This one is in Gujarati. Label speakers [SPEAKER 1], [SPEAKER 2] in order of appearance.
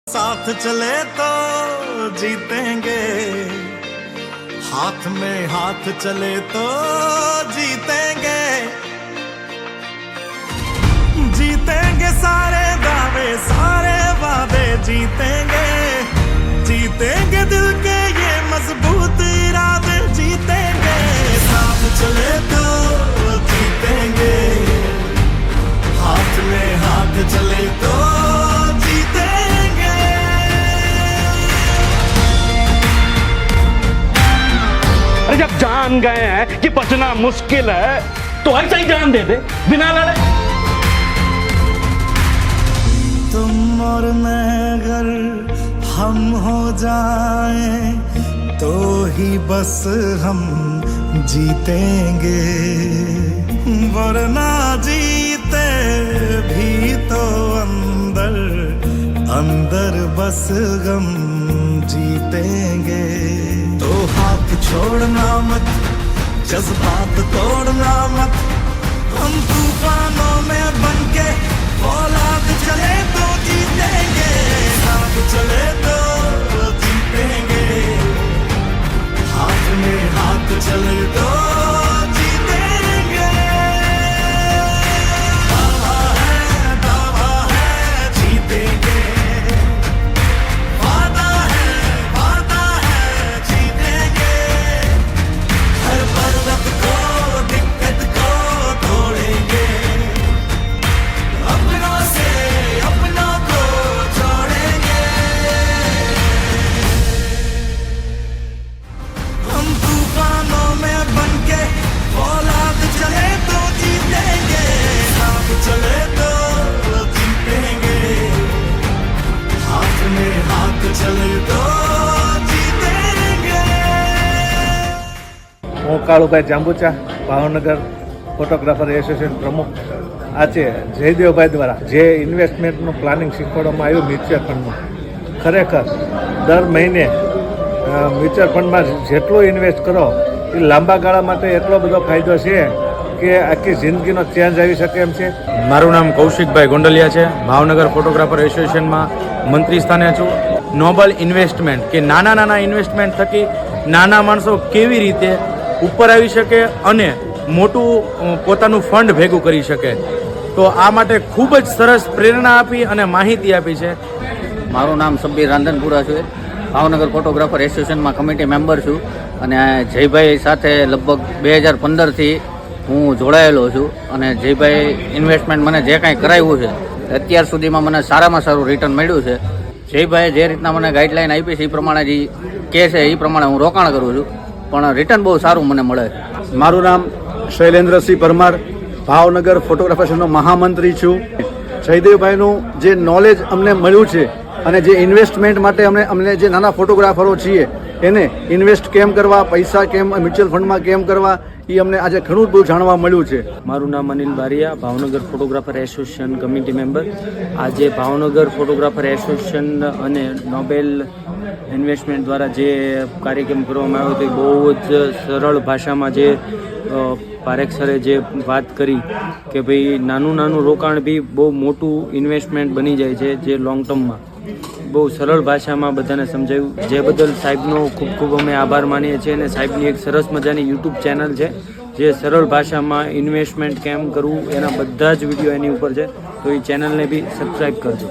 [SPEAKER 1] साथ चले तो जीतेंगे, हाथ में हाथ चले तो जीतेंगे, जीतेंगे सारे दावे सारे वादे जीतेंगे, जीतेंगे दिल के ये मजबूत इरादे जीतेंगे, साथ चले तो जीतेंगे, हाथ में हाथ चले तो जीतेंगे।
[SPEAKER 2] अरे जब जान गए हैं कि बचना मुश्किल है तो ऐसा ही जान दे दे बिना लड़े।
[SPEAKER 1] तुम और मैं अगर हम हो जाएं तो ही बस हम जीतेंगे, वरना जीते भी तो अंदर अंदर बस गम जीतेंगे। तो हाथ छोड़ना मत, जज्बात तोड़ना मत, हम तूफानों में बनके औलाद चले तो जीतेंगे, साथ चले तो जीतेंगे, हाथ में हाथ चले तो जीतेंगे। दावा है जीतेंगे, वादा है जीतेंगे, हर पर्वत को दिक्कत को तोड़ेंगे, अपनों से अपनों को जोड़ेंगे, हम तूफानों में बनके औलाद चले तो जीतेंगे, साथ चले तो जीतेंगे, हाथ में हाथ चले तो जीतेंगे।
[SPEAKER 3] હું કાળુભાઈ જાંબુચા, ભાવનગર ફોટોગ્રાફર એસોસિએશન પ્રમુખ. આ છે જયદેવભાઈ દ્વારા જે ઇન્વેસ્ટમેન્ટનું પ્લાનિંગ શીખવાડવામાં આવ્યું મ્યુચ્યુઅલ ફંડમાં. ખરેખર દર મહિને મ્યુચ્યુઅલ ફંડમાં જેટલું ઇન્વેસ્ટ કરો એ લાંબા ગાળા માટે એટલો બધો ફાયદો છે કે આખી જિંદગીનો ચેન્જ આવી શકે એમ છે.
[SPEAKER 4] મારું નામ કૌશિકભાઈ ગોંડલિયા છે. ભાવનગર ફોટોગ્રાફર એસોસિએશનમાં મંત્રી સ્થાને છું. નોબલ ઇન્વેસ્ટમેન્ટ કે નાના ઇન્વેસ્ટમેન્ટ થકી નાના માણસો કેવી રીતે ઉપર આવી શકે અને મોટું પોતાનું ફંડ ભેગું કરી શકે, તો આ માટે ખૂબ જ સરસ પ્રેરણા આપી અને માહિતી આપી છે.
[SPEAKER 5] મારું નામ સબ્બીર રાંધનપુરા છે. ભાવનગર ફોટોગ્રાફર એસોસિએશનમાં કમિટી મેમ્બર છું અને જયભાઈ સાથે લગભગ 2015થી હું જોડાયેલો છું અને જયભાઈ ઇન્વેસ્ટમેન્ટ મને જે કાંઈ કરાવ્યું છે અત્યાર સુધીમાં મને સારામાં સારું રિટર્ન મળ્યું છે. જયભાઈએ જે રીતના મને ગાઈડલાઈન આપી છે એ પ્રમાણે જે કહે છે એ પ્રમાણે હું રોકાણ કરું છું, પણ રિટર્ન બહુ સારું મને મળે છે.
[SPEAKER 6] મારું નામ શૈલેન્દ્રસિંહ પરમાર, ભાવનગર ફોટોગ્રાફર્સનો મહામંત્રી છું. જયદેવભાઈનું જે નોલેજ અમને મળ્યું છે અને જે ઇન્વેસ્ટમેન્ટ માટે અમને જે નાના ફોટોગ્રાફરો છીએ એને ઇન્વેસ્ટ કેમ કરવા, પૈસા કેમ મ્યુચ્યુઅલ ફંડમાં કેમ કરવા, એ અમને આજે ઘણું બધું જાણવા મળ્યું છે.
[SPEAKER 4] મારું નામ Anil Bariya, Bhavnagar photographer association committee member. આજે ભાવનગર ફોટોગ્રાફર એસોસિએશન અને નોબેલ ઇન્વેસ્ટમેન્ટ દ્વારા જે કાર્યક્રમ કરવામાં આવ્યો તે બહુ જ સરળ ભાષામાં જે પારેખ સરે જે વાત કરી કે ભાઈ નાનું રોકાણ બી બહુ મોટું ઇન્વેસ્ટમેન્ટ બની જાય છે જે લોંગ ટર્મમાં, બહુ સરળ ભાષામાં બધાને સમજાવ્યું. જે બદલ સાહેબનો ખૂબ અમે આભાર માનીએ છીએ અને સાહેબની એક સરસ મજાની યુટ્યુબ ચેનલ છે જે સરળ ભાષામાં ઇન્વેસ્ટમેન્ટ કેમ કરવું એના બધા જ વિડીયો એની ઉપર છે, તો એ ચેનલને બી સબસ્ક્રાઈબ કરજો.